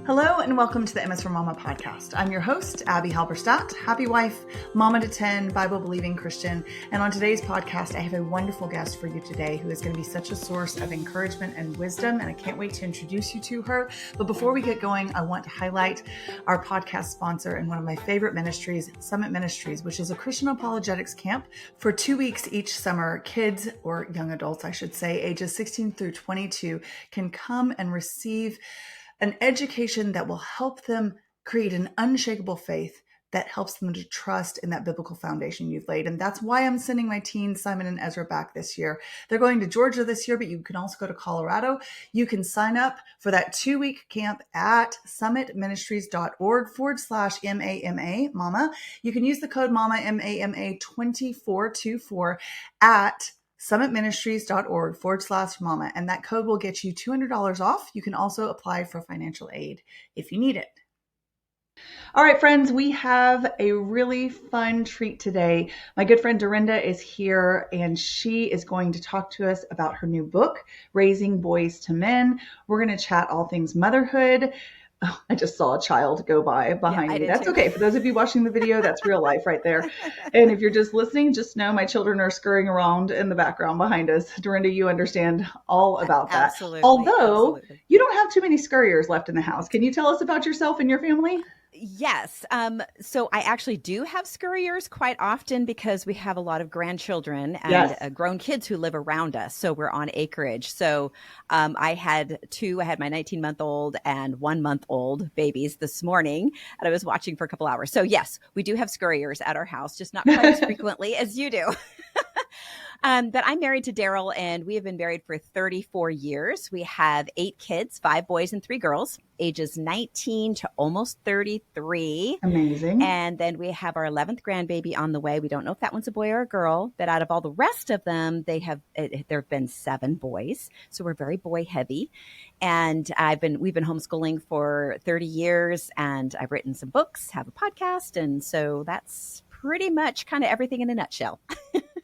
Hello and welcome to the MS for Mama podcast. I'm your host, Abbie Halberstadt, happy wife, mama to 10, Bible-believing Christian. And on today's podcast, I have a wonderful guest for you today who is going to be such a source of encouragement and wisdom. And I can't wait to introduce you to her. But before we get going, I want to highlight our podcast sponsor and one of my favorite ministries, Summit Ministries, which is a Christian apologetics camp for 2 weeks each summer. Kids, or young adults, I should say, ages 16 through 22 can come and receive an education that will help them create an unshakable faith that helps them to trust in that biblical foundation you've laid. And that's why I'm sending my teens, Simon and Ezra, back this year. They're going to Georgia this year, but you can also go to Colorado. You can sign up for that 2-week camp at summitministries.org/MAMA, mama. You can use the code MAMA, MAMA 2424 at summitministries.org/mama. And that code will get you $200 off. You can also apply for financial aid if you need it. All right, friends, we have a really fun treat today. My good friend Durenda is here, and she is going to talk to us about her new book, Raising Boys to Men. We're going to chat all things motherhood. Oh, I just saw a child go by behind me. That's okay. For those of you watching the video, that's real life right there. And if you're just listening, just know my children are scurrying around in the background behind us. Durenda, you understand all about that. Absolutely. Although you don't have too many scurriers left in the house. Can you tell us about yourself and your family? Yes. So I actually do have scurriers quite often because we have a lot of grandchildren and grown kids who live around us. So we're on acreage. So I had my 19-month-old and 1-month-old babies this morning, and I was watching for a couple hours. So yes, we do have scurriers at our house, just not quite as frequently as you do. But I'm married to Daryl, and we have been married for 34 years. We have 8 kids, 5 boys and 3 girls, ages 19 to almost 33. Amazing. And then we have our 11th grandbaby on the way. We don't know if that one's a boy or a girl, but out of all the rest of them, there have been 7 boys. So we're very boy heavy. And we've been homeschooling for 30 years, and I've written some books, have a podcast. And so that's pretty much kind of everything in a nutshell.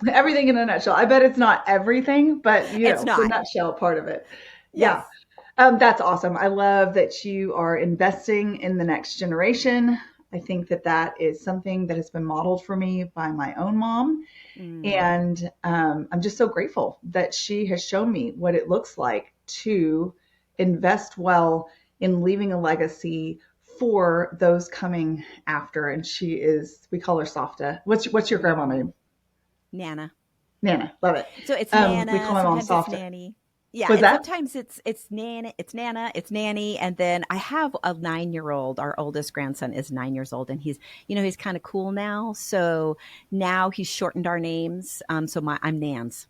Everything in a nutshell. I bet it's not everything, but it's not. The nutshell part of it. Yes. Yeah. That's awesome. I love that you are investing in the next generation. I think that is something that has been modeled for me by my own mom. And I'm just so grateful that she has shown me what it looks like to invest well in leaving a legacy for those coming after. And we call her Softa. What's your grandma name? Nana. Love it. So it's Nana. We call my mom Sometimes Softa. it's Nanny. Yeah. What's that? Sometimes it's Nana, it's Nanny. And then I have a 9-year-old. Our oldest grandson is 9 years old, and he's kind of cool now. So now he's shortened our names. So I'm Nans.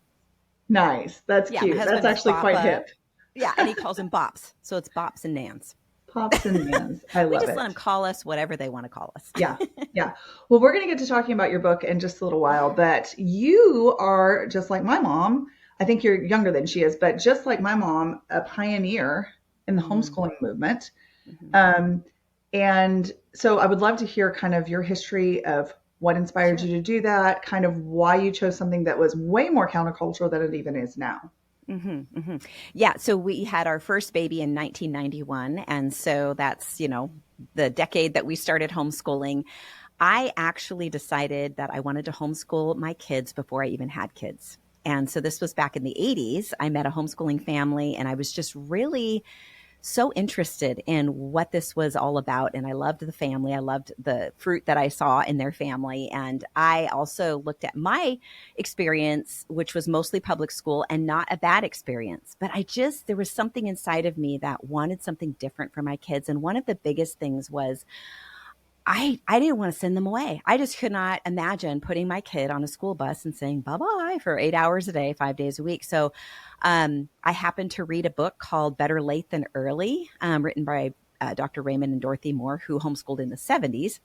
Nice. That's cute. That's actually quite hip. Yeah. And he calls them Bops. So it's Bops and Nans. Pops and Nans. I love it. We just let them call us whatever they want to call us. Yeah. Well, we're going to get to talking about your book in just a little while, but you are just like my mom. I think you're younger than she is, but just like my mom, a pioneer in the homeschooling movement. And so I would love to hear kind of your history of what inspired you to do that, kind of why you chose something that was way more countercultural than it even is now. Yeah. So we had our first baby in 1991. And so that's, the decade that we started homeschooling. I actually decided that I wanted to homeschool my kids before I even had kids. And so this was back in the 80s. I met a homeschooling family, and I was just really so interested in what this was all about. And I loved the family. I loved the fruit that I saw in their family. And I also looked at my experience, which was mostly public school and not a bad experience. But there was something inside of me that wanted something different for my kids. And one of the biggest things was I didn't want to send them away. I just could not imagine putting my kid on a school bus and saying bye-bye for 8 hours a day, 5 days a week. So I happened to read a book called Better Late Than Early, written by Dr. Raymond and Dorothy Moore, who homeschooled in the 70s.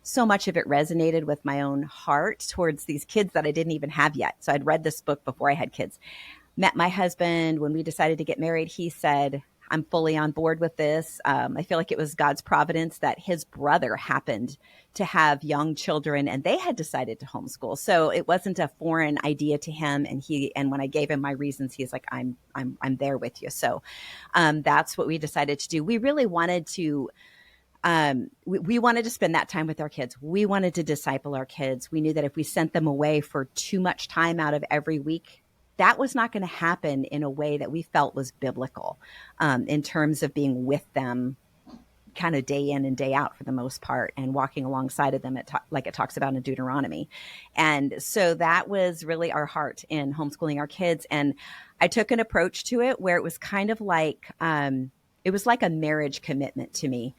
So much of it resonated with my own heart towards these kids that I didn't even have yet. So I'd read this book before I had kids. Met my husband. When we decided to get married, he said, I'm fully on board with this. I feel like it was God's providence that his brother happened to have young children and they had decided to homeschool. So it wasn't a foreign idea to him. And when I gave him my reasons, he's like, I'm there with you. So that's what we decided to do. We really wanted to we wanted to spend that time with our kids. We wanted to disciple our kids. We knew that if we sent them away for too much time out of every week, that was not going to happen in a way that we felt was biblical, in terms of being with them kind of day in and day out for the most part and walking alongside of them like it talks about in Deuteronomy. And so that was really our heart in homeschooling our kids. And I took an approach to it where it was kind of like, it was like a marriage commitment to me.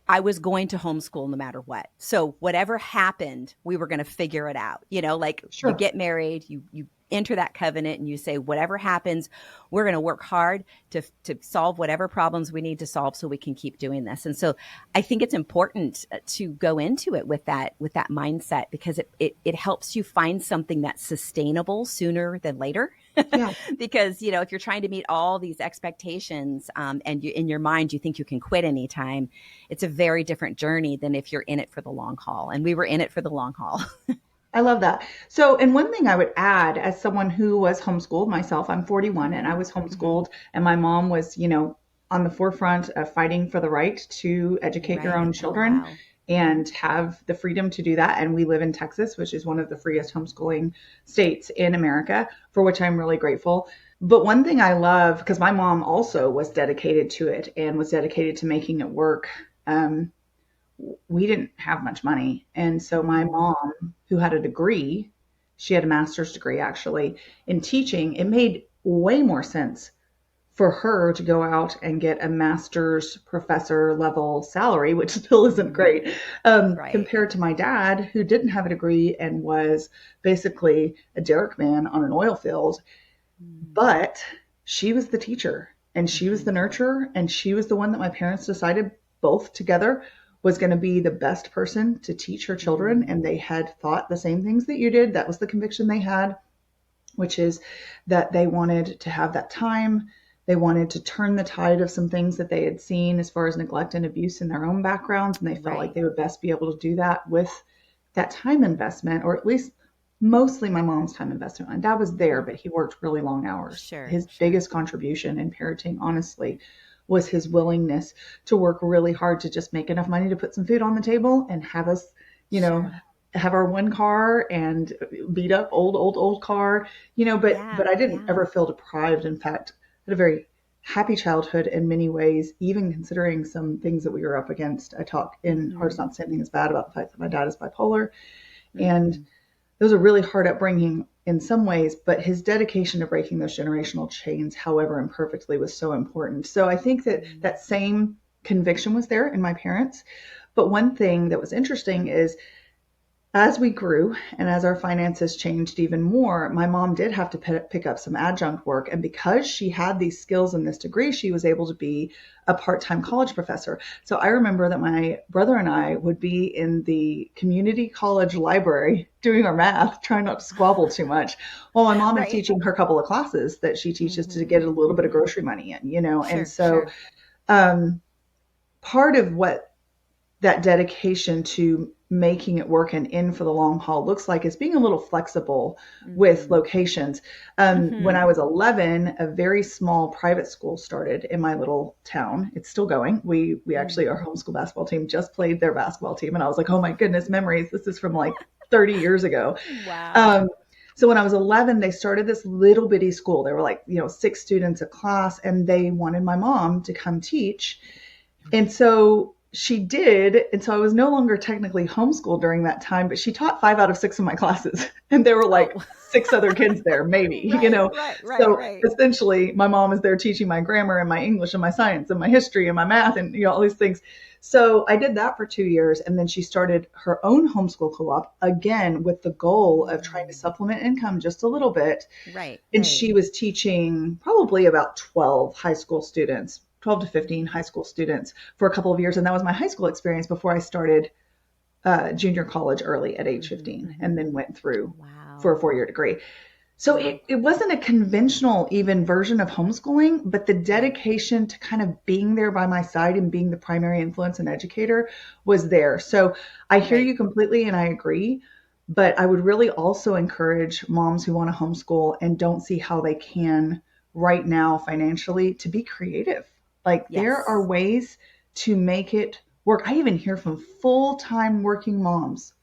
I was going to homeschool no matter what. So whatever happened, we were going to figure it out. Sure. You get married, you enter that covenant and you say, whatever happens, we're going to work hard to solve whatever problems we need to solve so we can keep doing this. And so I think it's important to go into it with that mindset, because it helps you find something that's sustainable sooner than later. Yeah. Because, if you're trying to meet all these expectations, and you, in your mind, you think you can quit anytime, it's a very different journey than if you're in it for the long haul. And we were in it for the long haul. I love that. So, and one thing I would add, as someone who was homeschooled myself, I'm 41 and I was homeschooled, and my mom was, on the forefront of fighting for the right to educate your own children. Wow. And have the freedom to do that. And we live in Texas, which is one of the freest homeschooling states in America, for which I'm really grateful. But one thing I love, because my mom also was dedicated to it and was dedicated to making it work. We didn't have much money. And so my mom, who had a degree, she had a master's degree actually in teaching, it made way more sense for her to go out and get a master's professor level salary, which still isn't great, right, compared to my dad, who didn't have a degree and was basically a derrick man on an oil field. But she was the teacher and she was the nurturer, and she was the one that my parents decided both together was going to be the best person to teach her children. And they had thought the same things that you did. That was the conviction they had, which is that they wanted to have that time. They wanted to turn the tide of some things that they had seen as far as neglect and abuse in their own backgrounds. And they felt like they would best be able to do that with that time investment, or at least mostly my mom's time investment. My dad was there, but he worked really long hours. His biggest contribution in parenting, honestly, was his willingness to work really hard to just make enough money to put some food on the table and have us, have our one car and beat up old car, but I didn't ever feel deprived. In fact, I had a very happy childhood in many ways, even considering some things that we were up against. I talk in Hard Not to Say Anything Is Bad about the fact that my dad is bipolar. And it was a really hard upbringing in some ways, but his dedication to breaking those generational chains, however imperfectly, was so important. So I think that same conviction was there in my parents. But one thing that was interesting is, as we grew and as our finances changed even more, my mom did have to pick up some adjunct work. And because she had these skills and this degree, she was able to be a part-time college professor. So I remember that my brother and I would be in the community college library doing our math, trying not to squabble too much, while my mom is teaching her couple of classes that she teaches to get a little bit of grocery money in, and so part of what that dedication to making it work and in for the long haul looks like is being a little flexible with locations. When I was 11, a very small private school started in my little town. It's still going. We actually, our homeschool basketball team just played their basketball team. And I was like, oh my goodness, memories. This is from like 30 years ago. Wow. So when I was 11, they started this little bitty school. There were like, 6 students a class, and they wanted my mom to come teach. And so she did. And so I was no longer technically homeschooled during that time, but she taught 5 out of 6 of my classes. And there were like 6 other kids there, maybe, essentially my mom is there teaching my grammar and my English and my science and my history and my math and, all these things. So I did that for 2 years. And then she started her own homeschool co-op, again, with the goal of trying to supplement income just a little bit. And she was teaching probably about 12 to 15 high school students for a couple of years. And that was my high school experience before I started junior college early at age 15, and then went through for a 4-year degree. So it wasn't a conventional even version of homeschooling, but the dedication to kind of being there by my side and being the primary influence and educator was there. So I hear Right. you completely and I agree, but I would really also encourage moms who want to homeschool and don't see how they can right now financially to be creative. Like there are Yes. ways to make it work. I even hear from full-time working moms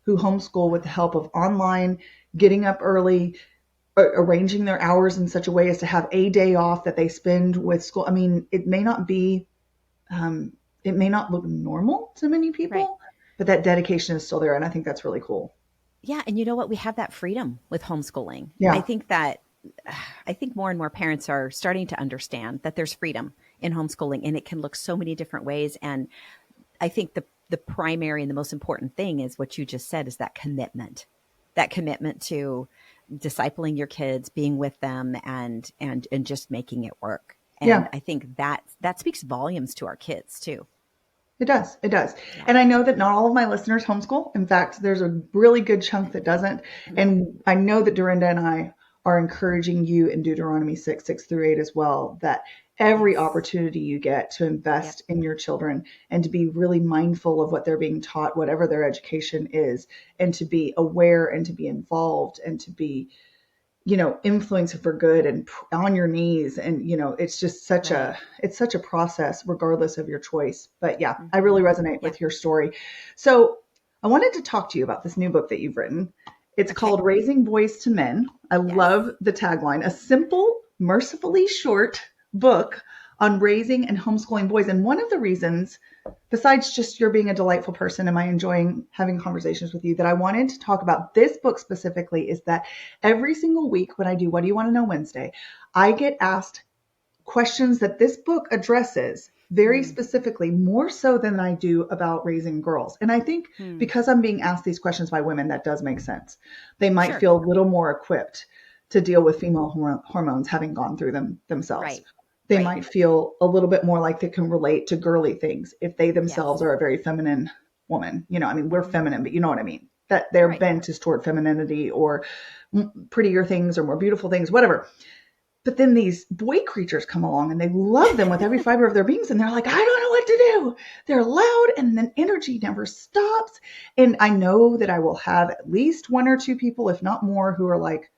who homeschool with the help of online, getting up early, arranging their hours in such a way as to have a day off that they spend with school. I mean, um, it may not look normal to many Right. people, but that dedication is still there. And I think that's really cool. Yeah. And you know what? We have that freedom with homeschooling. Yeah. I think more and more parents are starting to understand that there's freedom in homeschooling and it can look so many different ways. And I think the primary and the most important thing is what you just said is that commitment to discipling your kids, being with them and just making it work. And Yeah. I think that speaks volumes to our kids too. It does. It does. Yeah. And I know that not all of my listeners homeschool. In fact, there's a really good chunk that doesn't. And I know that Dorinda and I are encouraging you in Deuteronomy 6:6-8 as well, that every Yes. opportunity you get to Yep. invest in your children and to be really mindful of what they're being taught, whatever their education is, and to be aware and to be involved and to be influence it for good and on your knees. And, it's just Right. it's such a process regardless of your choice. But yeah, I Hmm. really resonate Yeah. with your story. So I wanted to talk to you about this new book that you've written. It's Okay. called Raising Boys to Men. I Yes. love the tagline, a simple, mercifully short book on raising and homeschooling boys. And one of the reasons, besides just you're being a delightful person, am I enjoying having conversations with you, that I wanted to talk about this book specifically is that every single week when I do What Do You Want to Know Wednesday, I get asked questions that this book addresses very Mm. specifically, more so than I do about raising girls. And I think Mm. because I'm being asked these questions by women, that does make sense. They might Sure. feel a little more equipped to deal with female hormones having gone through them themselves. Right. They Right. might feel a little bit more like they can relate to girly things if they themselves Yes. are a very feminine woman. I mean, we're Hmm. feminine, but you know what I mean? That their Right. bent is toward femininity or prettier things or more beautiful things, whatever. But then these boy creatures come along and they love them with every fiber of their beings. And they're like, I don't know what to do. They're loud and then energy never stops. And I know that I will have at least one or two people, if not more, who are like,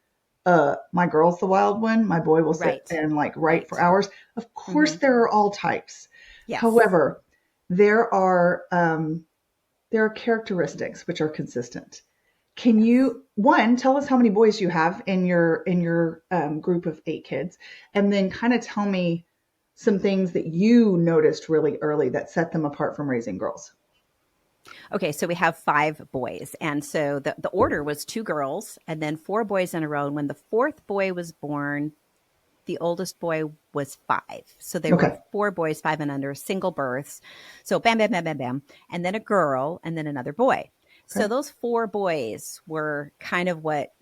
my girl's the wild one. My boy will sit Right. and like write for Right. hours. Of course, Hmm. there are all types. Yes. However, there are um, there are characteristics which are consistent. Can Yes. you, one, tell us how many boys you have in your group of 8 kids, and then kind of tell me some things that you noticed really early that set them apart from raising girls? Okay, so we have 5 boys. And so the order was 2 girls and then 4 boys in a row. And when the fourth boy was born, the oldest boy was 5. So they were Okay. 4 boys, 5 and under, single births. So bam, bam, bam, bam, bam. And then a girl and then another boy. So Okay. those 4 boys were kind of what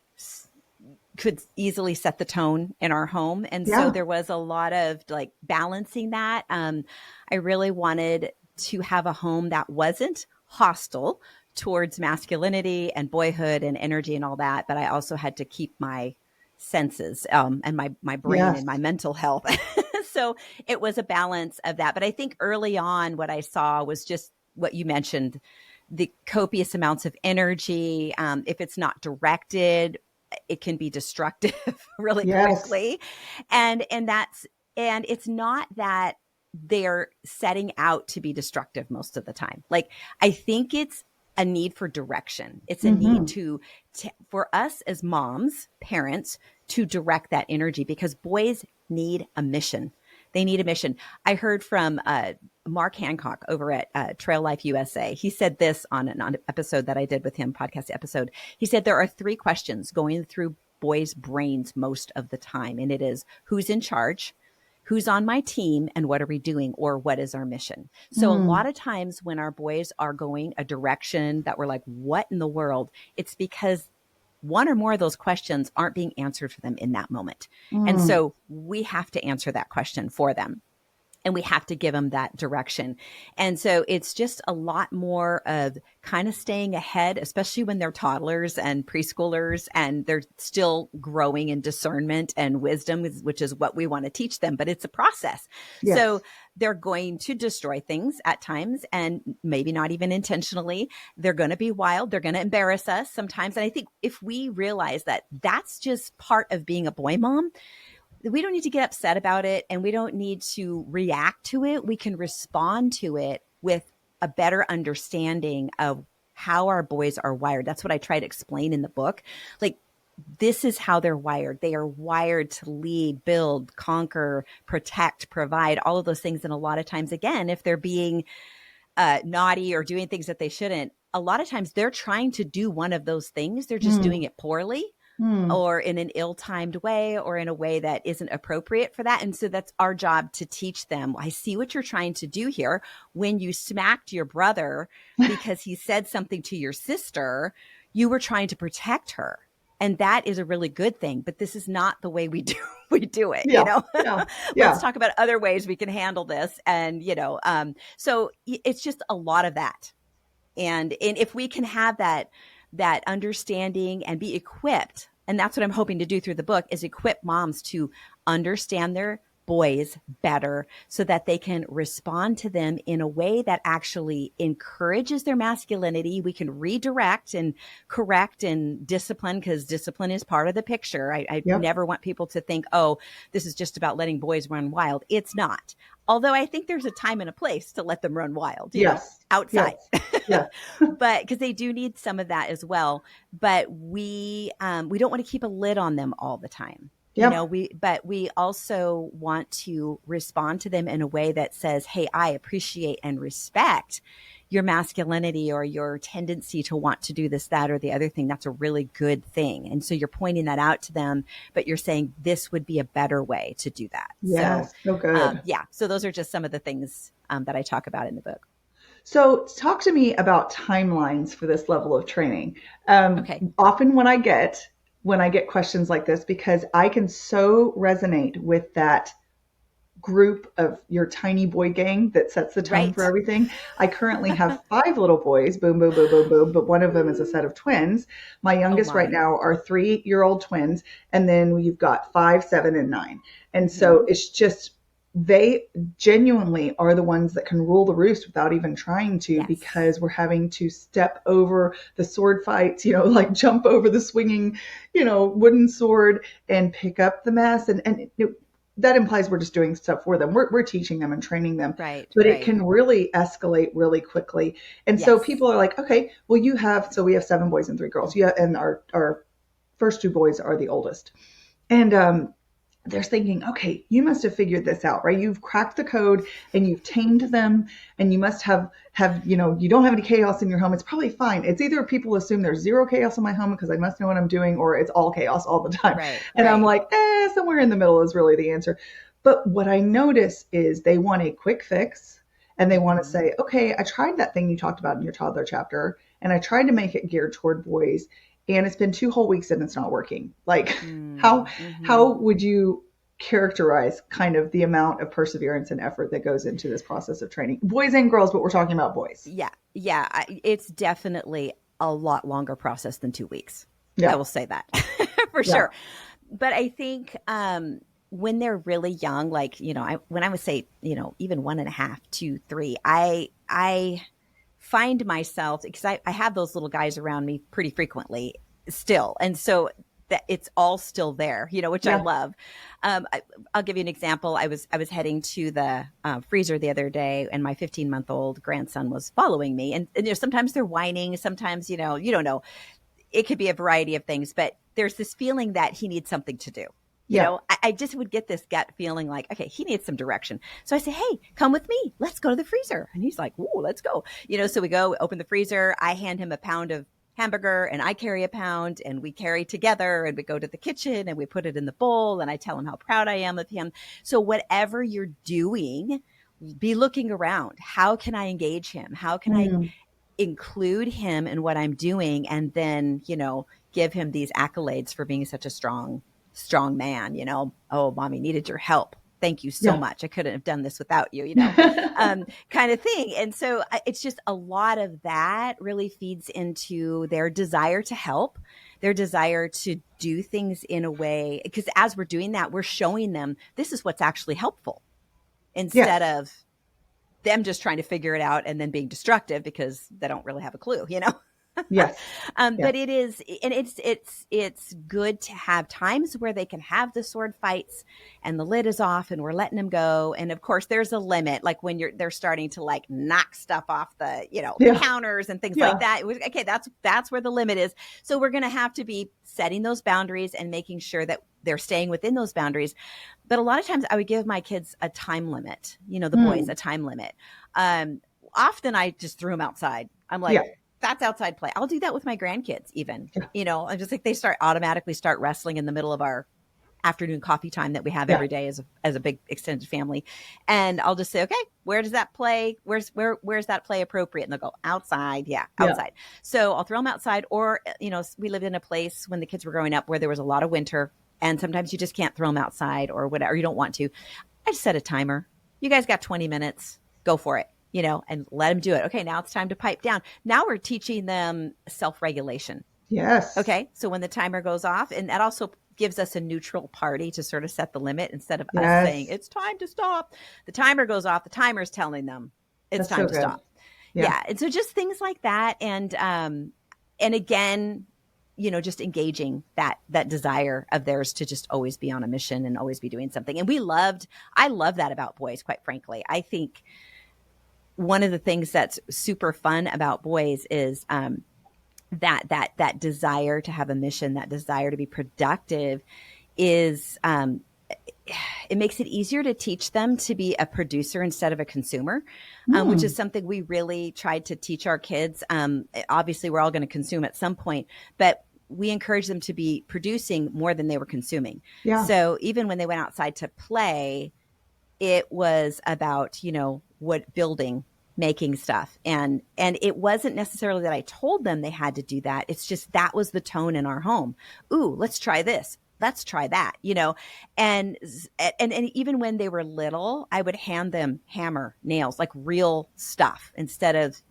could easily set the tone in our home. And so Yeah. there was a lot of like balancing that. I really wanted to have a home that wasn't hostile towards masculinity and boyhood and energy and all that, but I also had to keep my senses and my brain Yes. and my mental health. So it was a balance of that. But I think early on, what I saw was just what you mentioned, the copious amounts of energy. If it's not directed, it can be destructive really Yes. quickly. And it's not that they're setting out to be destructive most of the time. Like, I think it's a need for direction. It's a need Mm-hmm. to for us as moms, parents, to direct that energy because boys need a mission. They need a mission. I heard from Mark Hancock over at Trail Life USA. He said this on an episode that I did with him, podcast episode. He said there are 3 questions going through boys' brains most of the time, and it is who's in charge, who's on my team, and what are we doing, or what is our mission? So a Mm. lot of times when our boys are going a direction that we're like, what in the world? It's because one or more of those questions aren't being answered for them in that moment. And Mm. so we have to answer that question for them. And we have to give them that direction. And so it's just a lot more of kind of staying ahead, especially when they're toddlers and preschoolers and they're still growing in discernment and wisdom, which is what we want to teach them. But it's a process. Yes. So they're going to destroy things at times, and maybe not even intentionally. They're going to be wild. They're going to embarrass us sometimes. And I think if we realize that that's just part of being a boy mom, we don't need to get upset about it, and we don't need to react to it. We can respond to it with a better understanding of how our boys are wired. That's what I try to explain in the book. Like, this is how they're wired. They are wired to lead, build, conquer, protect, provide, all of those things. And a lot of times, again, if they're being naughty or doing things that they shouldn't, a lot of times they're trying to do one of those things. They're just doing it poorly. Or in an ill-timed way, or in a way that isn't appropriate for that. And so that's our job to teach them. I see what you're trying to do here. When you smacked your brother because he said something to your sister, you were trying to protect her. And that is a really good thing. But this is not the way we do it. Yeah, you know, yeah. Let's talk about other ways we can handle this. And, so it's just a lot of that. And if we can have that understanding and be equipped. And that's what I'm hoping to do through the book, is equip moms to understand their boys better so that they can respond to them in a way that actually encourages their masculinity. We can redirect and correct and discipline, because discipline is part of the picture. I never want people to think, oh, this is just about letting boys run wild. It's not. Although I think there's a time and a place to let them run wild, you know, outside. Yes. But because they do need some of that as well. But we don't want to keep a lid on them all the time. Yep. You know, we also want to respond to them in a way that says, hey, I appreciate and respect your masculinity or your tendency to want to do this, that, or the other thing. That's a really good thing. And so you're pointing that out to them, but you're saying this would be a better way to do that. Yes, so good. So those are just some of the things that I talk about in the book. So talk to me about timelines for this level of training. Okay. Often when I get questions like this, because I can so resonate with that group of your tiny boy gang that sets the tone for everything. I currently have 5 little boys, boom, boom, boom, boom, boom, but one of them is a set of twins. My youngest right now are 3-year-old twins. And then you've got 5, 7, and 9. And so it's just, they genuinely are the ones that can rule the roost without even trying to, because we're having to step over the sword fights, like jump over the swinging, wooden sword and pick up the mess. And that implies we're just doing stuff for them. We're teaching them and training them. But it can really escalate really quickly. And so people are like, okay, well, we have 7 boys and 3 girls. And our first 2 boys are the oldest. And they're thinking, okay, you must have figured this out, right? You've cracked the code and you've tamed them, and you must have, you don't have any chaos in your home. It's probably fine. It's either people assume there's 0 chaos in my home because I must know what I'm doing, or it's all chaos all the time. I'm like, somewhere in the middle is really the answer. But what I notice is they want a quick fix, and they want to say, okay, I tried that thing you talked about in your toddler chapter, and I tried to make it geared toward boys, and it's been 2 whole weeks and it's not working. Like, how would you characterize kind of the amount of perseverance and effort that goes into this process of training? Boys and girls, but we're talking about boys. Yeah. It's definitely a lot longer process than 2 weeks. I will say that for sure. But I think when they're really young, like, when I would say, even 1.5, 2, 3, I find myself, because I have those little guys around me pretty frequently still. And so that it's all still there, which I love. I'll give you an example. I was heading to the freezer the other day, and my 15-month-old grandson was following me. And sometimes they're whining. Sometimes, you don't know. It could be a variety of things, but there's this feeling that he needs something to do. You know, I just would get this gut feeling like, okay, he needs some direction. So I say, hey, come with me. Let's go to the freezer. And he's like, ooh, let's go. So we go, open the freezer. I hand him a pound of hamburger, and I carry a pound, and we carry together, and we go to the kitchen and we put it in the bowl, and I tell him how proud I am of him. So whatever you're doing, be looking around. How can I engage him? How can I include him in what I'm doing? And then, give him these accolades for being such a strong man, oh, mommy needed your help. Thank you so much. I couldn't have done this without you, kind of thing. And so it's just a lot of that really feeds into their desire to help, their desire to do things in a way, because as we're doing that, we're showing them this is what's actually helpful instead of them just trying to figure it out and then being destructive because they don't really have a clue, Yes. But it is, and it's good to have times where they can have the sword fights and the lid is off and we're letting them go. And of course there's a limit, like when they're starting to like knock stuff off the, the counters and things like that. Okay. That's where the limit is. So we're going to have to be setting those boundaries and making sure that they're staying within those boundaries. But a lot of times I would give my kids a time limit, the boys, a time limit. Often I just threw them outside. I'm like, that's outside play. I'll do that with my grandkids even, I'm just like, they automatically start wrestling in the middle of our afternoon coffee time that we have every day as a big extended family. And I'll just say, okay, where does that play? Where's that play appropriate? And they'll go outside. Yeah, outside. So I'll throw them outside. Or, we lived in a place when the kids were growing up where there was a lot of winter and sometimes you just can't throw them outside or whatever. You don't want to. I just set a timer. You guys got 20 minutes. Go for it. And let them do it. Okay, now it's time to pipe down. Now we're teaching them self-regulation. Yes. Okay, so when the timer goes off, and that also gives us a neutral party to sort of set the limit instead of us saying, it's time to stop. The timer goes off. The timer's telling them it's time to stop. Yeah. And so just things like that. And again, just engaging that desire of theirs to just always be on a mission and always be doing something. And I love that about boys, quite frankly. I think one of the things that's super fun about boys is that desire to have a mission, that desire to be productive is it makes it easier to teach them to be a producer instead of a consumer, which is something we really tried to teach our kids. Obviously, we're all going to consume at some point, but we encourage them to be producing more than they were consuming. Yeah. So even when they went outside to play, it was about, building, making stuff. And it wasn't necessarily that I told them they had to do that. It's just that was the tone in our home. Ooh, let's try this. Let's try that, and even when they were little, I would hand them hammer, nails, like real stuff instead of,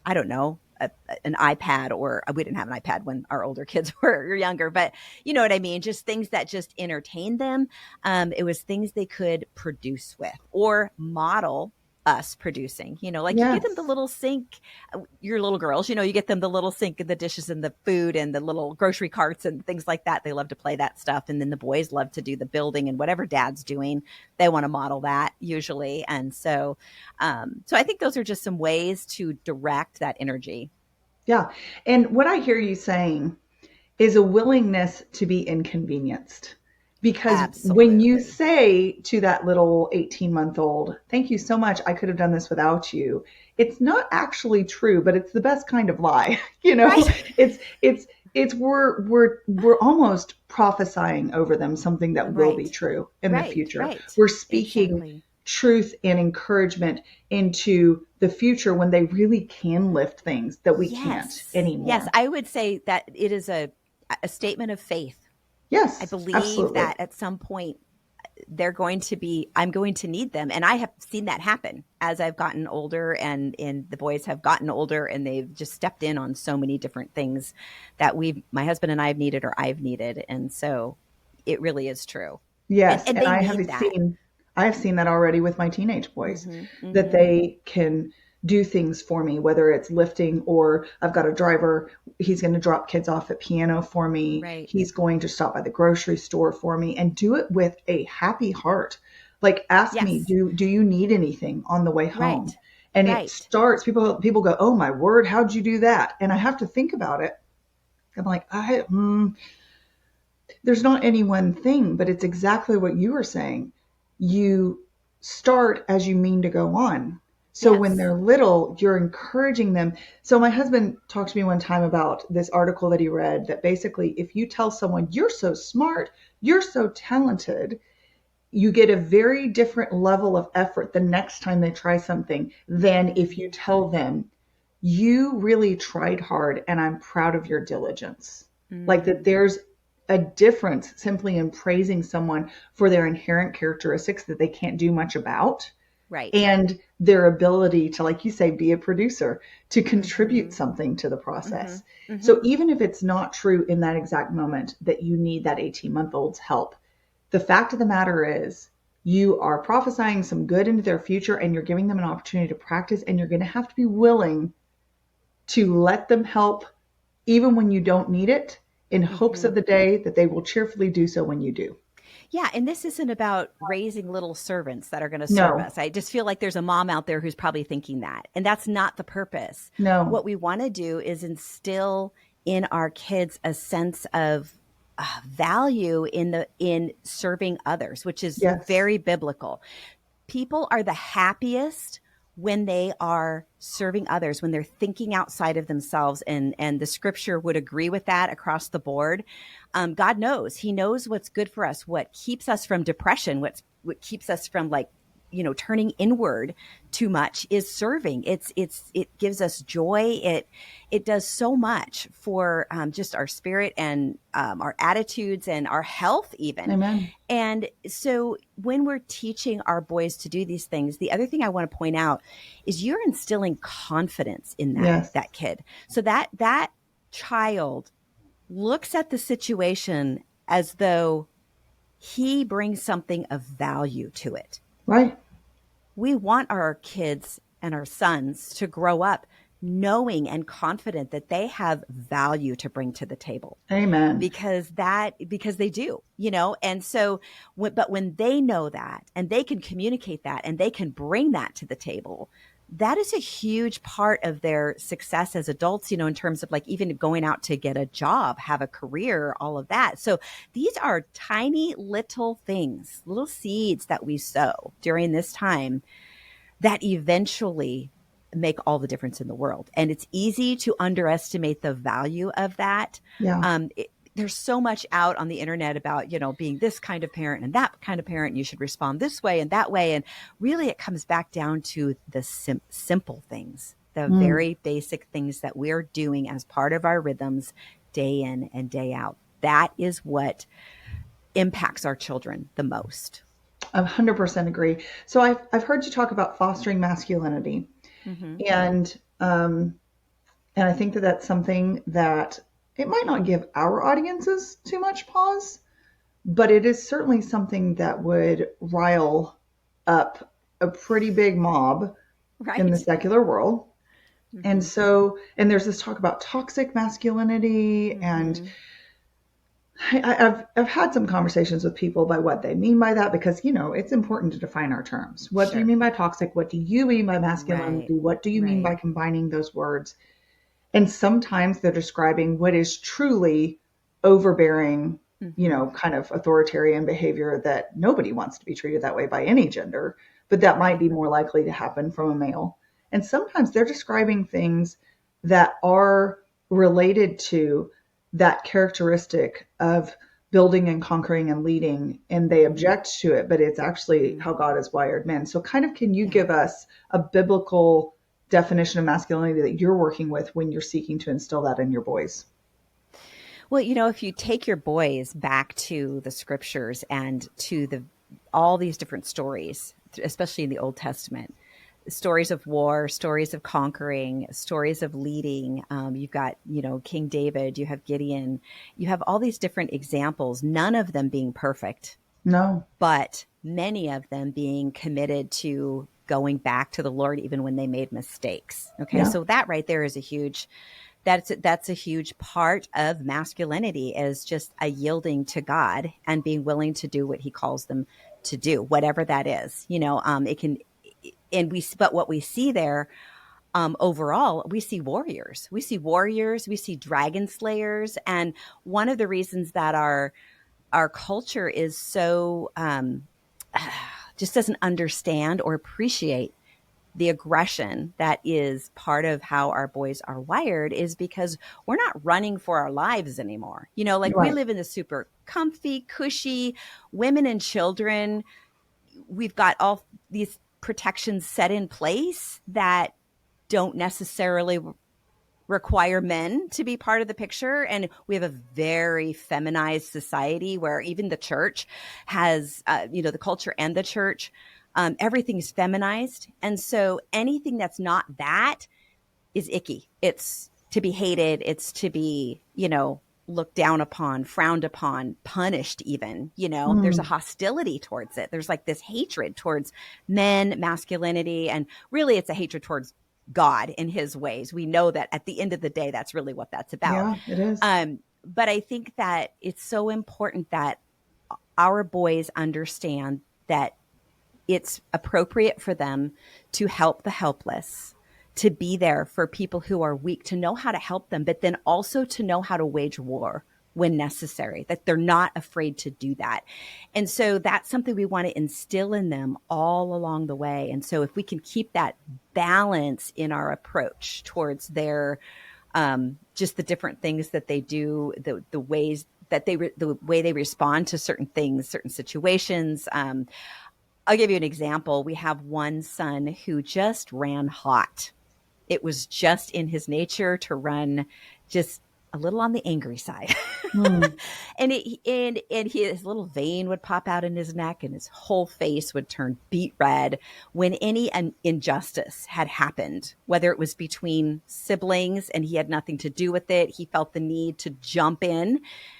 I don't know, an iPad, or we didn't have an iPad when our older kids were younger, but you know what I mean? Just things that just entertained them. It was things they could produce with or model us producing, you get them the little sink, your little girls, you get them the little sink and the dishes and the food and the little grocery carts and things like that. They love to play that stuff. And then the boys love to do the building and whatever dad's doing, they want to model that usually. And so I think those are just some ways to direct that energy. Yeah. And what I hear you saying is a willingness to be inconvenienced. Because Absolutely. When you say to that little 18-month-old, thank you so much, I could have done this without you, it's not actually true, but it's the best kind of lie. Right. It's we're almost prophesying over them something that will be true in the future. Right. We're speaking truth and encouragement into the future when they really can lift things that we can't anymore. Yes, I would say that it is a statement of faith. Yes, I believe that at some point I'm going to need them. And I have seen that happen as I've gotten older and the boys have gotten older and they've just stepped in on so many different things that my husband and I have needed or I've needed. And so it really is true. Yes. And I have seen that already with my teenage boys, that they can do things for me, whether it's lifting or I've got a driver. He's going to drop kids off at piano for me. Right. He's going to stop by the grocery store for me and do it with a happy heart. Like ask me, do you need anything on the way home? Right. And it starts, people go, oh my word, how'd you do that? And I have to think about it. I'm like, there's not any one thing, but it's exactly what you were saying. You start as you mean to go on. So when they're little, you're encouraging them. So my husband talked to me one time about this article that he read that basically if you tell someone you're so smart, you're so talented, you get a very different level of effort the next time they try something than if you tell them you really tried hard and I'm proud of your diligence. Like that there's a difference simply in praising someone for their inherent characteristics that they can't do much about, Right. and their ability to, like you say, be a producer, to contribute something to the process. So even if it's not true in that exact moment that you need that 18-month-old's help, the fact of the matter is you are prophesying some good into their future, and you're giving them an opportunity to practice, and you're going to have to be willing to let them help even when you don't need it, in hopes of the day that they will cheerfully do so when you do. Yeah. And this isn't about raising little servants that are going to serve No, us. I just feel like there's a mom out there who's probably thinking that. And that's not the purpose. no. What we want to do is instill in our kids a sense of value in serving others, which is Yes. very biblical. People are the happiest when they are serving others, when they're thinking outside of themselves. And the scripture would agree with that across the board. God knows. He knows what's good for us, what keeps us from depression, what keeps us from turning inward too much is serving. It gives us joy. It does so much for just our spirit and our attitudes and our health even. Amen. And so when we're teaching our boys to do these things, the other thing I want to point out is you're instilling confidence in that kid. So that child looks at the situation as though he brings something of value to it. Right. We want our kids and our sons to grow up knowing and confident that they have value to bring to the table. Amen. Because they do, and so, but when they know that and they can communicate that and they can bring that to the table, that is a huge part of their success as adults, in terms of even going out to get a job, have a career, all of that. So these are tiny little things, little seeds that we sow during this time that eventually make all the difference in the world. And it's easy to underestimate the value of that. Yeah. There's so much out on the internet about, being this kind of parent and that kind of parent. And you should respond this way and that way. And really it comes back down to the simple things, the very basic things that we're doing as part of our rhythms day in and day out. That is what impacts our children the most. I 100% agree. So I've heard you talk about fostering masculinity, and I think that that's something that it might not give our audiences too much pause, but it is certainly something that would rile up a pretty big mob in the secular world. And so, and there's this talk about toxic masculinity, and I've had some conversations with people by what they mean by that, because, it's important to define our terms. What do you mean by toxic? What do you mean by masculinity? Right. What do you mean by combining those words? And sometimes they're describing what is truly overbearing, kind of authoritarian behavior that nobody wants to be treated that way by any gender, but that might be more likely to happen from a male. And sometimes they're describing things that are related to that characteristic of building and conquering and leading, and they object to it, but it's actually how God has wired men. So can you give us a biblical definition of masculinity that you're working with when you're seeking to instill that in your boys? Well, if you take your boys back to the scriptures and to all these different stories, especially in the Old Testament, stories of war, stories of conquering, stories of leading. You've got, King David, you have Gideon, you have all these different examples, none of them being perfect. No. But many of them being committed to going back to the Lord even when they made mistakes. Okay. Yeah. So that right there is that's a huge part of masculinity, is just a yielding to God and being willing to do what he calls them to do, whatever that is. It can, but what we see there, overall, we see warriors, we see dragon slayers. And one of the reasons that our culture is so, just doesn't understand or appreciate the aggression that is part of how our boys are wired is because we're not running for our lives anymore. Right. We live in the super comfy, cushy, women and children. We've got all these protections set in place that don't necessarily require men to be part of the picture. And we have a very feminized society where even the church has, the culture and the church, everything is feminized. And so anything that's not that is icky. It's to be hated. It's to be, looked down upon, frowned upon, punished even, there's a hostility towards it. There's like this hatred towards men, masculinity, and really it's a hatred towards God in his ways. We know that at the end of the day, that's really what that's about. Yeah, it is. But I think that it's so important that our boys understand that it's appropriate for them to help the helpless, to be there for people who are weak, to know how to help them, but then also to know how to wage war when necessary, that they're not afraid to do that. And so that's something we want to instill in them all along the way. And so if we can keep that balance in our approach towards their, just the different things that they do, the ways that the way they respond to certain things, certain situations. I'll give you an example. We have one son who just ran hot. It was just in his nature to run just a little on the angry side. And his little vein would pop out in his neck and his whole face would turn beet red when any injustice had happened, whether it was between siblings and he had nothing to do with it. He felt the need to jump in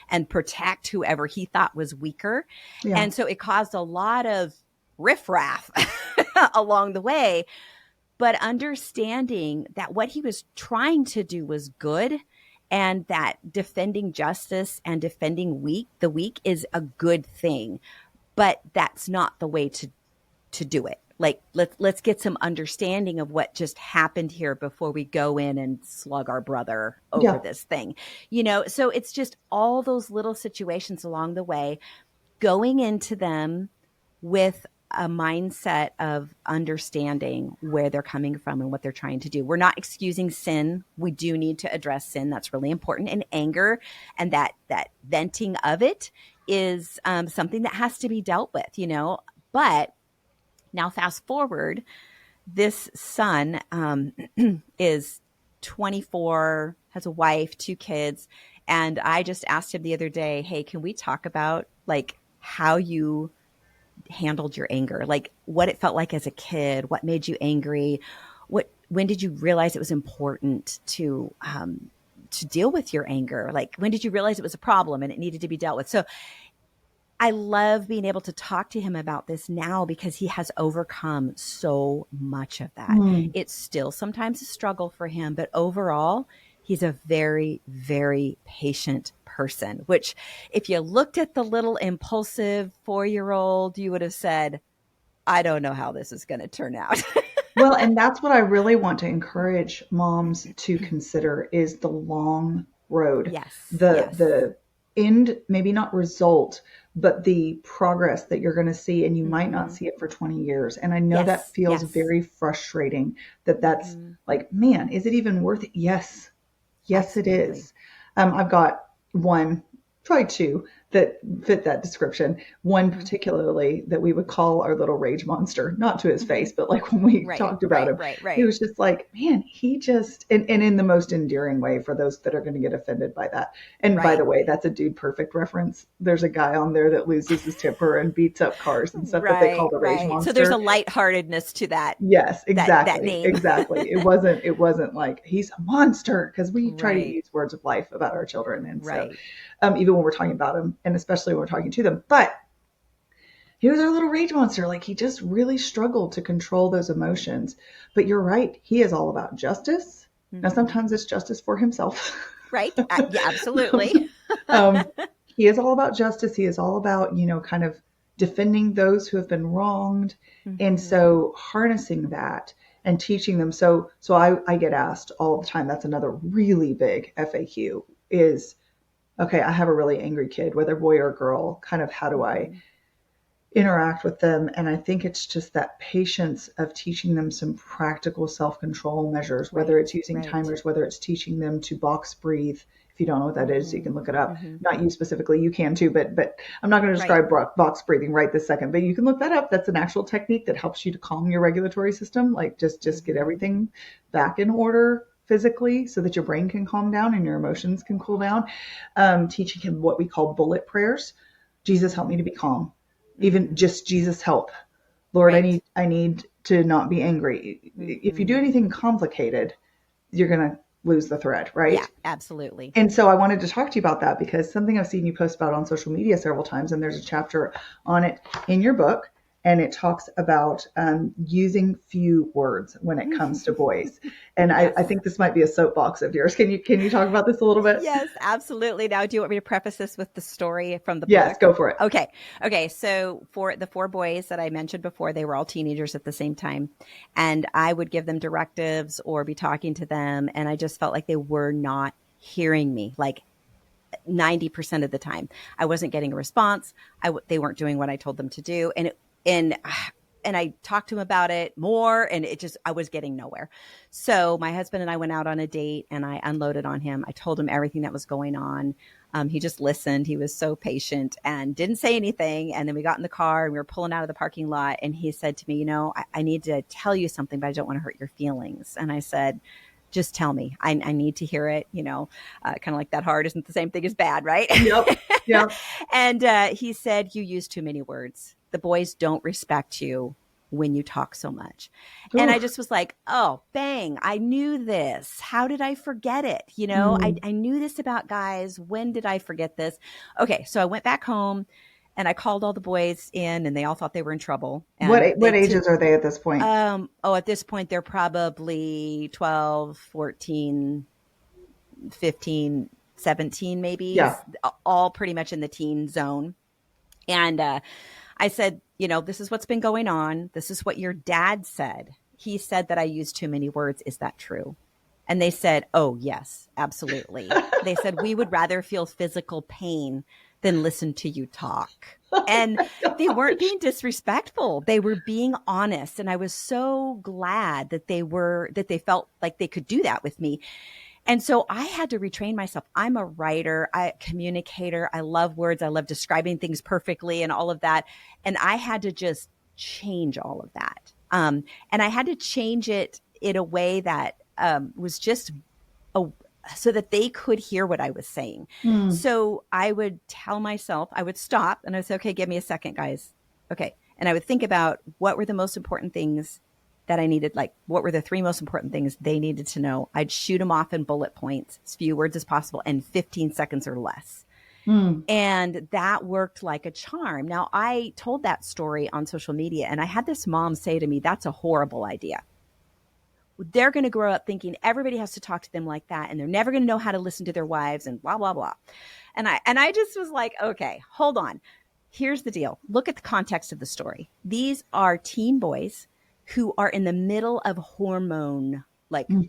and protect whoever he thought was weaker. Yeah. And so it caused a lot of riffraff along the way. But understanding that what he was trying to do was good and that defending justice and defending the weak is a good thing, but that's not the way to do it. Like, let's get some understanding of what just happened here before we go in and slug our brother over this thing. So it's just all those little situations along the way, going into them with a mindset of understanding where they're coming from and what they're trying to do. We're not excusing sin. We do need to address sin. That's really important. And anger and that venting of it is something that has to be dealt with, But now fast forward, this son is 24, has a wife, 2 kids. And I just asked him the other day, hey, can we talk about like how you handled your anger, like what it felt like as a kid, what made you angry, when did you realize it was important to deal with your anger? Like, when did you realize it was a problem and it needed to be dealt with? So I love being able to talk to him about this now because he has overcome so much of that. It's still sometimes a struggle for him, but overall, he's a very, very patient person, which if you looked at the little impulsive 4-year-old, you would have said, I don't know how this is going to turn out. Well, and that's what I really want to encourage moms to consider is the long road. Yes. The end, maybe not result, but the progress that you're going to see, and you might not see it for 20 years. And I know that feels very frustrating that's like, man, is it even worth it? Yes, absolutely. It is. I've got one, probably 2 that fit that description. One particularly that we would call our little rage monster, not to his face, but like when we talked about him, he was just like, man, he just, and in the most endearing way for those that are going to get offended by that. And by the way, that's a Dude Perfect reference. There's a guy on there that loses his temper and beats up cars and stuff that they call the rage monster. So there's a lightheartedness to that. Yes, exactly. That name. Exactly. It wasn't like he's a monster, because we try to use words of life about our children. And so even when we're talking about them, and especially when we're talking to them, but he was our little rage monster. Like, he just really struggled to control those emotions. But you're right. He is all about justice. Now, sometimes it's justice for himself. Right. Yeah, absolutely. He is all about justice. He is all about, kind of defending those who have been wronged. And so harnessing that and teaching them. So I get asked all the time, that's another really big FAQ is, okay, I have a really angry kid, whether boy or girl, kind of how do I interact with them? And I think it's just that patience of teaching them some practical self-control measures, whether it's using timers, whether it's teaching them to box breathe. If you don't know what that is, you can look it up. Not you specifically, you can too, but I'm not going to describe box breathing right this second, but you can look that up. That's an actual technique that helps you to calm your regulatory system. Like just get everything back in order physically so that your brain can calm down and your emotions can cool down. Teaching him what we call bullet prayers. Jesus, help me to be calm. Even just Jesus, help. Lord, Right. I need to not be angry. If you do anything complicated, you're going to lose the thread, right? Yeah, absolutely. And so I wanted to talk to you about that because something I've seen you post about on social media several times, and there's a chapter on it in your book, and it talks about using few words when it comes to boys. And Yes. I think this might be a soapbox of yours. Can you talk about this a little bit? Yes, absolutely. Now, do you want me to preface this with the story from the Yes, book? go for it. Okay. So for the four boys that I mentioned before, they were all teenagers at the same time. And I would give them directives or be talking to them. And I just felt like they were not hearing me, like 90% of the time. I wasn't getting a response. They weren't doing what I told them to do. And I talked to him about it more, and I was getting nowhere. So my husband and I went out on a date, and I unloaded on him. I told him everything that was going on. He just listened. He was so patient and didn't say anything. And then we got in the car and we were pulling out of the parking lot, and he said to me, I need to tell you something, but I don't want to hurt your feelings. And I said, just tell me. I need to hear it, kind of like that hard isn't the same thing as bad, right? Yep. And he said, you use too many words. The boys don't respect you when you talk so much. Ooh. And I just was like, oh, bang, I knew this. How did I forget it? I knew this about guys. When did I forget this? Okay, so I went back home and I called all the boys in, and they all thought they were in trouble. And what ages are they at this point? At this point, they're probably 12, 14, 15, 17 maybe. Yeah. All pretty much in the teen zone. And I said, this is what's been going on. This is what your dad said. He said that I used too many words. Is that true? And they said, oh, yes, absolutely. They said, we would rather feel physical pain than listen to you talk. And they weren't being disrespectful. They were being honest. And I was so glad that they felt like they could do that with me. And so I had to retrain myself. I'm a writer, communicator. I love words. I love describing things perfectly and all of that. And I had to just change all of that. And I had to change it in a way that was just so that they could hear what I was saying. So I would tell myself, I would stop and I would say, okay, give me a second, guys. Okay. And I would think about what were the most important things that I needed, like what were the three most important things they needed to know. I'd shoot them off in bullet points, as few words as possible, and 15 seconds or less. And that worked like a charm. Now, I told that story on social media, and I had this mom say to me, that's a horrible idea. They're going to grow up thinking everybody has to talk to them like that, and they're never going to know how to listen to their wives and blah, blah, blah. And I just was like, okay, hold on. Here's the deal. Look at the context of the story. These are teen boys who are in the middle of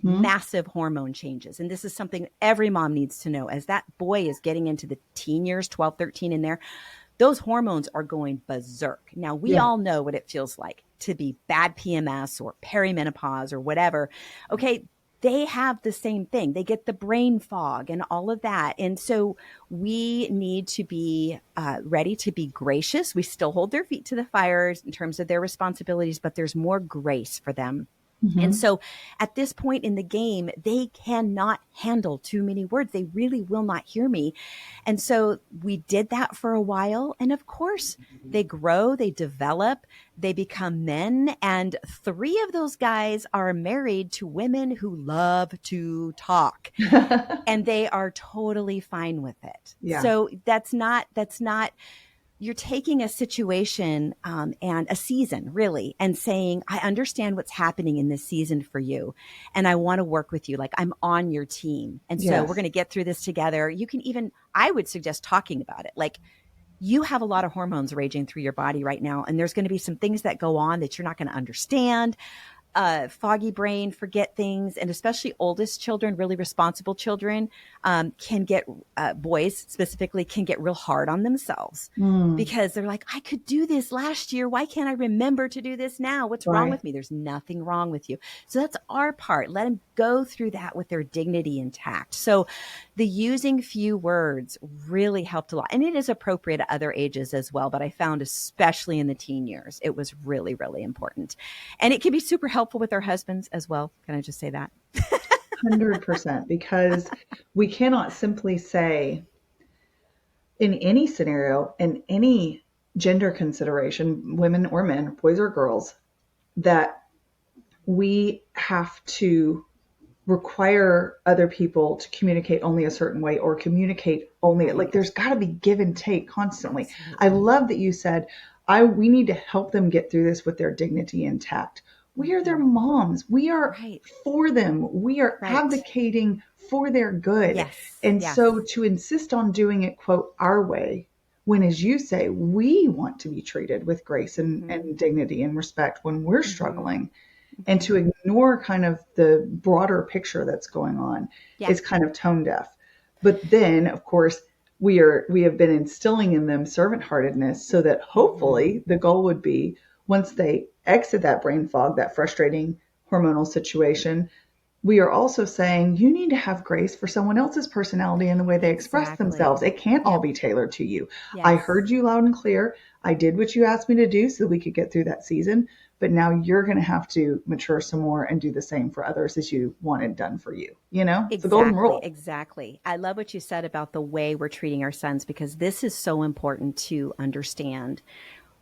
massive hormone changes. And this is something every mom needs to know. As that boy is getting into the teen years, 12, 13 in there, those hormones are going berserk. Now, we all know what it feels like to be bad PMS or perimenopause or whatever. Okay, they have the same thing. They get the brain fog and all of that. And so we need to be ready to be gracious. We still hold their feet to the fire in terms of their responsibilities, but there's more grace for them. And so at this point in the game, they cannot handle too many words. They really will not hear me. And so we did that for a while. And of course, they grow, they develop, they become men. And 3 of those guys are married to women who love to talk. And they are totally fine with it. Yeah. So that's not you're taking a situation and a season really and saying, I understand what's happening in this season for you. And I want to work with you. Like I'm on your team. And so we're going to get through this together. You can even, I would suggest talking about it. Like you have a lot of hormones raging through your body right now. And there's going to be some things that go on that you're not going to understand. Foggy brain, forget things, and especially oldest children, really responsible children, can get, boys specifically, can get real hard on themselves because they're like, I could do this last year. Why can't I remember to do this now? What's wrong with me? There's nothing wrong with you. So that's our part. Let them go through that with their dignity intact. So the using few words really helped a lot. And it is appropriate at other ages as well. But I found especially in the teen years, it was really, really important. And it can be super helpful with our husbands as well. Can I just say that? 100%, because we cannot simply say in any scenario, in any gender consideration, women or men, boys or girls, that we have to require other people to communicate only a certain way or communicate only like there's got to be give and take constantly. Absolutely. I love that you said we need to help them get through this with their dignity intact. We are their moms. We are for them. We are advocating for their good. Yes. And so to insist on doing it, quote, our way, when, as you say, we want to be treated with grace and dignity and respect when we're struggling, and to ignore kind of the broader picture that's going on is kind of tone deaf. But then, of course, we have been instilling in them servant-heartedness so that hopefully the goal would be once they exit that brain fog, that frustrating hormonal situation, we are also saying you need to have grace for someone else's personality and the way they express themselves. It can't all be tailored to you. Yes. I heard you loud and clear. I did what you asked me to do so that we could get through that season. But now you're going to have to mature some more and do the same for others as you wanted done for you. You know, it's the golden rule. Exactly. I love what you said about the way we're treating our sons, because this is so important to understand.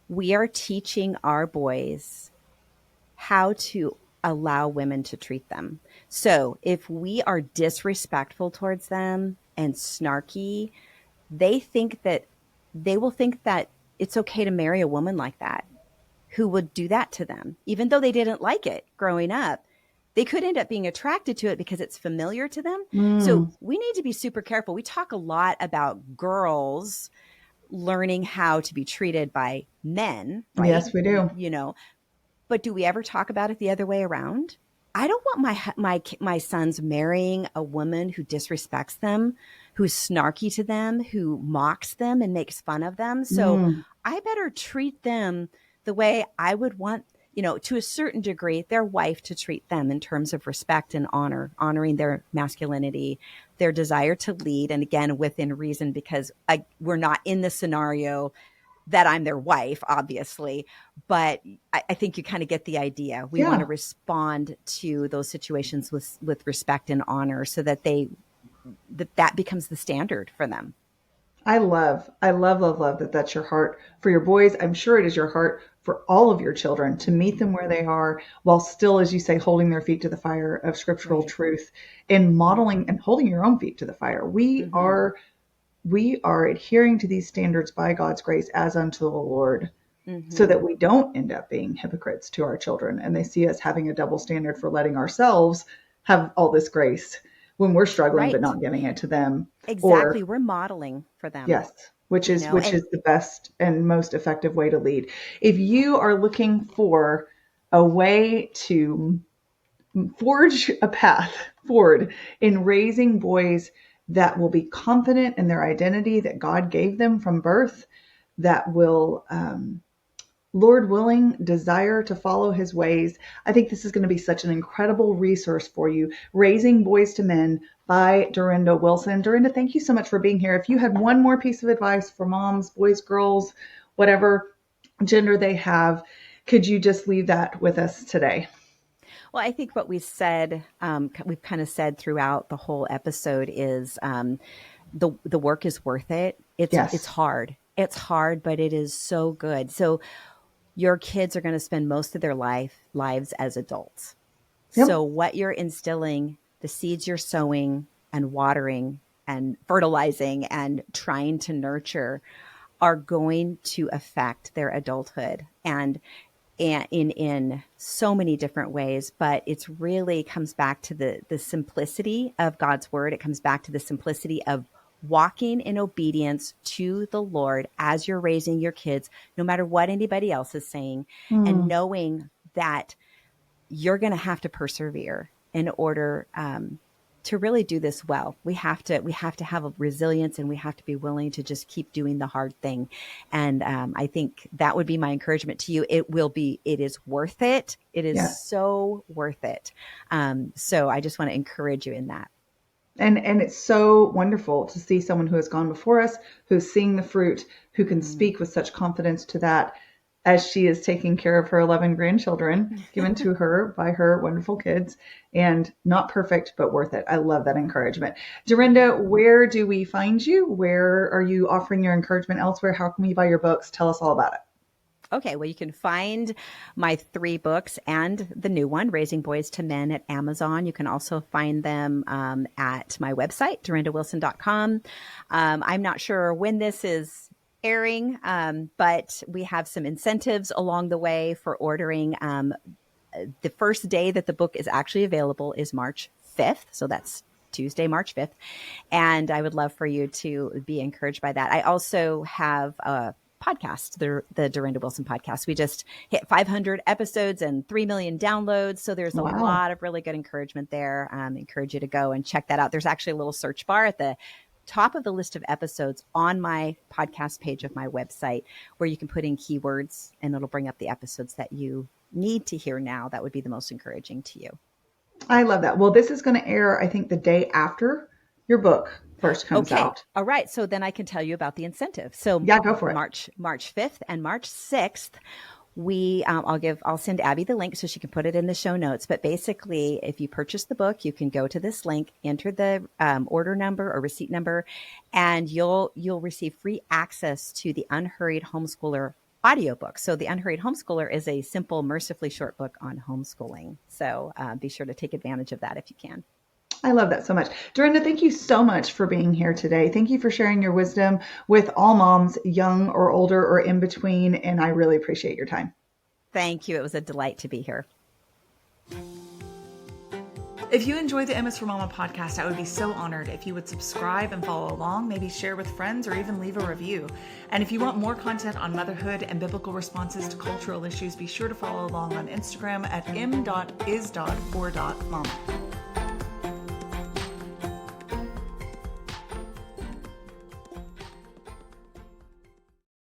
We are teaching our boys how to allow women to treat them. So if we are disrespectful towards them and snarky, they will think that it's okay to marry a woman like that, who would do that to them. Even though they didn't like it growing up, they could end up being attracted to it because it's familiar to them. So we need to be super careful. We talk a lot about girls learning how to be treated by men, right? Yes, we do. You know, but do we ever talk about it the other way around? I don't want my sons marrying a woman who disrespects them, who's snarky to them, who mocks them and makes fun of them. So I better treat them the way I would want, to a certain degree, their wife to treat them in terms of respect and honoring their masculinity, their desire to lead. And again, within reason, because we're not in the scenario that I'm their wife, obviously, but I think you kind of get the idea. We want to respond to those situations with respect and honor so that that becomes the standard for them. I love that that's your heart for your boys. I'm sure it is your heart for all of your children to meet them where they are while still, as you say, holding their feet to the fire of scriptural truth and modeling and holding your own feet to the fire. We are adhering to these standards by God's grace as unto the Lord, so that we don't end up being hypocrites to our children and they see us having a double standard for letting ourselves have all this grace when we're struggling, but not giving it to them. Exactly. We're modeling for them. Yes. Which is the best and most effective way to lead. If you are looking for a way to forge a path forward in raising boys that will be confident in their identity that God gave them from birth, that will, Lord willing, desire to follow his ways, I think this is going to be such an incredible resource for you. Raising Boys to Men by Durenda Wilson. Durenda, thank you so much for being here. If you had one more piece of advice for moms, boys, girls, whatever gender they have, could you just leave that with us today? Well, I think what we've kind of said throughout the whole episode is the work is worth it. It's hard. It's hard, but it is so good. So your kids are going to spend most of their lives as adults. Yep. So what you're instilling, the seeds you're sowing and watering and fertilizing and trying to nurture are going to affect their adulthood and in so many different ways. But it's really comes back to the simplicity of God's word. It comes back to the simplicity of walking in obedience to the Lord as you're raising your kids, no matter what anybody else is saying, and knowing that you're going to have to persevere in order to really do this well. We have to have a resilience, and we have to be willing to just keep doing the hard thing. And I think that would be my encouragement to you. It is worth it. It is so worth it. So I just want to encourage you in that. And it's so wonderful to see someone who has gone before us, who's seeing the fruit, who can speak with such confidence to that. as she is taking care of her 11 grandchildren given to her by her wonderful kids, and not perfect, but worth it. I love that encouragement. Durenda, where do we find you? Where are you offering your encouragement elsewhere? How can we buy your books? Tell us all about it. Okay, well, you can find my 3 books and the new one, Raising Boys to Men, at Amazon. You can also find them at my website, durendawilson.com. I'm not sure when this is airing, but we have some incentives along the way for ordering. The first day that the book is actually available is March 5th. So that's Tuesday, March 5th. And I would love for you to be encouraged by that. I also have a podcast, the Durenda Wilson podcast. We just hit 500 episodes and 3 million downloads. So there's a lot of really good encouragement there. Encourage you to go and check that out. There's actually a little search bar at the top of the list of episodes on my podcast page of my website where you can put in keywords and it'll bring up the episodes that you need to hear now. That would be the most encouraging to you. I love that. Well, this is going to air, I think, the day after your book first comes out. All right. So then I can tell you about the incentive. So yeah, go for it. March 5th and March 6th, I'll send Abbie the link so she can put it in the show notes. But basically, if you purchase the book, you can go to this link, enter the order number or receipt number, and you'll receive free access to the Unhurried Homeschooler audiobook. So the Unhurried Homeschooler is a simple, mercifully short book on homeschooling. So be sure to take advantage of that if you can. I love that so much. Durenda, thank you so much for being here today. Thank you for sharing your wisdom with all moms, young or older or in between. And I really appreciate your time. Thank you. It was a delight to be here. If you enjoy the MS for Mama podcast, I would be so honored if you would subscribe and follow along, maybe share with friends or even leave a review. And if you want more content on motherhood and biblical responses to cultural issues, be sure to follow along on Instagram at m.is.for.mama.